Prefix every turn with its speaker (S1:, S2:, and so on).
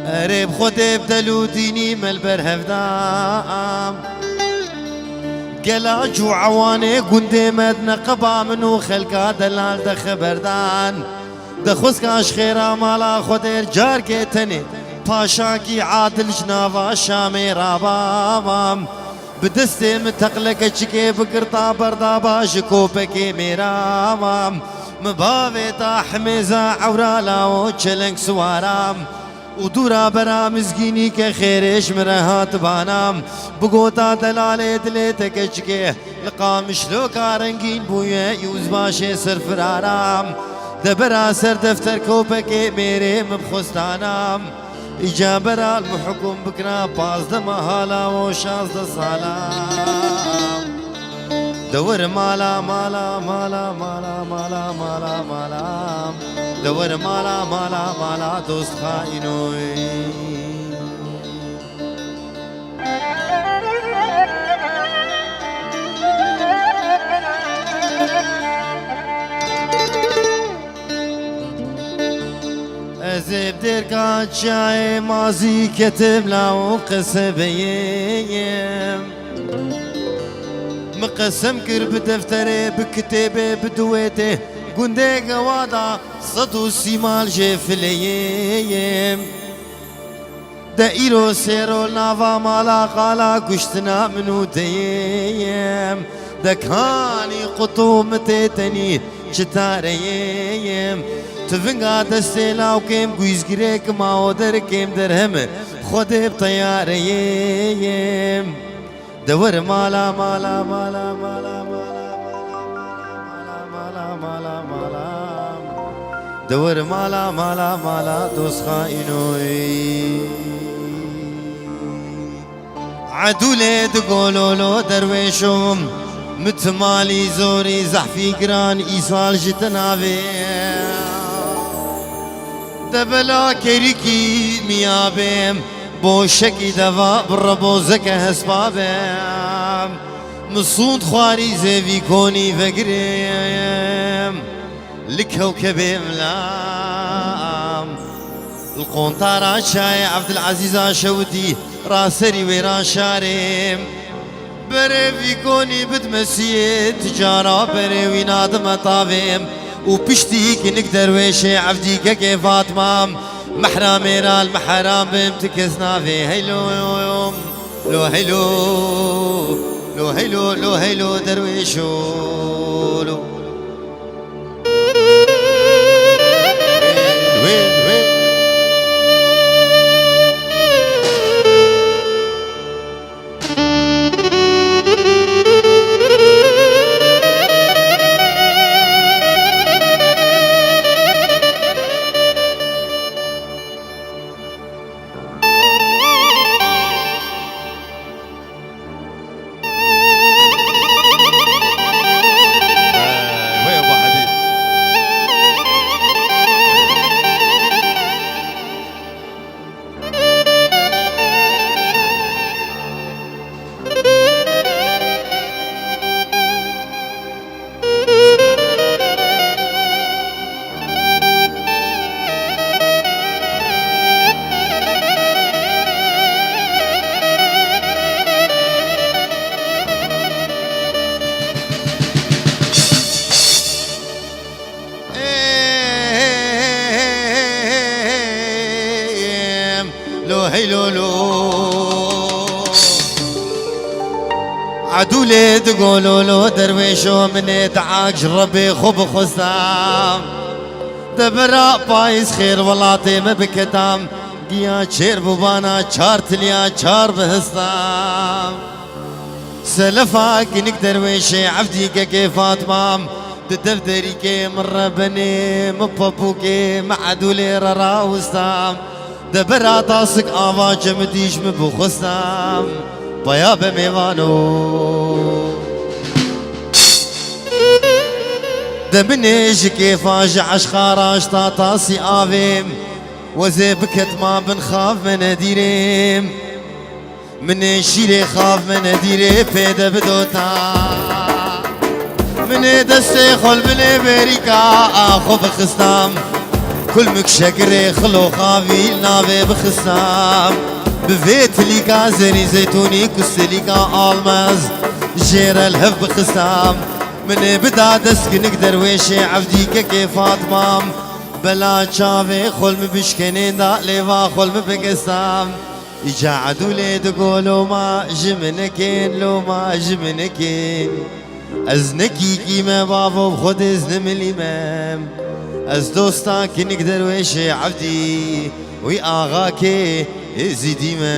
S1: قريب خودي بدلو ديني ملبر هفدام قلاج وعواني قندي مدنا قبا منو خلقا دلال ده خبردان ده خسكاش خيرا مالا خودي جار كيتني پاشا کی عادل جناوا شامی رابام بدستی متقلق چکه بگرتا بردا شکو پکی میرام مباوی تا حمیزا عورا لاو چلنگ سوارام و دورا برا مزگینی که خیرش مرهات بانام بگوتا دلاله دلی تکچکه لقام شلو کارنگین بویه یوز باشه سر فرارام دبرا سر دفتر کوپکی میره مبخستانام إجابة المحكم بكرا باز دمهالا وشاز سلام دور مالا مالا مالا مالا مالا مالا مالا دور مالا مالا مالا دوست خائنوي زيب دركات شاي مازي كتب لاو قسبيم مقسم كر بدفتري بكتابي بدويته قندي قوادا صدو سيمال جفليم دائرو سيرو نافا مالا قالا كشتنا منو ديم دكاني قطومتي تني شتاريم تفنگا دسته لاو کم گویز گیره کما و در کم درهم خود بطیاریم دور مالا مالا مالا مالا مالا مالا مالا مالا دور مالا مالا مالا دوست خائنوی عدوله دقولولو درویشم متمالی زوری زحفی گران ایسال جتناوی دبلا كريكي ميابم بوشكي دوا بربوزك هسبابم مصود خواري زيفي كوني فقريم لكوكب ملام القنطارة شاي عبد العزيز شودي راسري ويران شارم بري كوني بتمسي تجارة بري ويناد مطابم وبشتيك نقدر ويشي عبديك كيف فاطمة محرامي را المحرام بمتكسنا في هيلو يوم لو هيلو لو هيلو لو هيلو درويشو لو عدولي تقولوا له درويشو من دعاك جربي خب خستام دبرا بايز خير ولاتي ما بكتام قيا شير بوبانا شار تليا شار بهستام سلفاك نقدر ويشي عبديك كيف فاطمام دفتري كي مرة بني مبابوكي مع عدولي ررا وستام دبرا تاسك آوا جمديش مبخستام بايا بميوانو دمنيش كيف اجعش خاراش تاطاسي آفيم وزي بكت ما بنخاف من ديريم من شيري خاف من ديري بيدا بدوتا من دستي خل من بريكا اخو بخستام كل مكشقري خلو خافي نافي بخسام بفيت ليكا زري زيتوني كسليكا آلماز جير الهف بخسام من بدا دسك نقدر ويشي عبديك كيف اطمام بلا شافي خلم بشكنين دا ليفا خلم بقسام يجعدوا لي تقولوا ما جمنكين لو ما جمنكين ازنكي كيما بابو بخد ازن من الامام از دوستاك نقدر ويشي عبدي وي اغاكي زيدي ما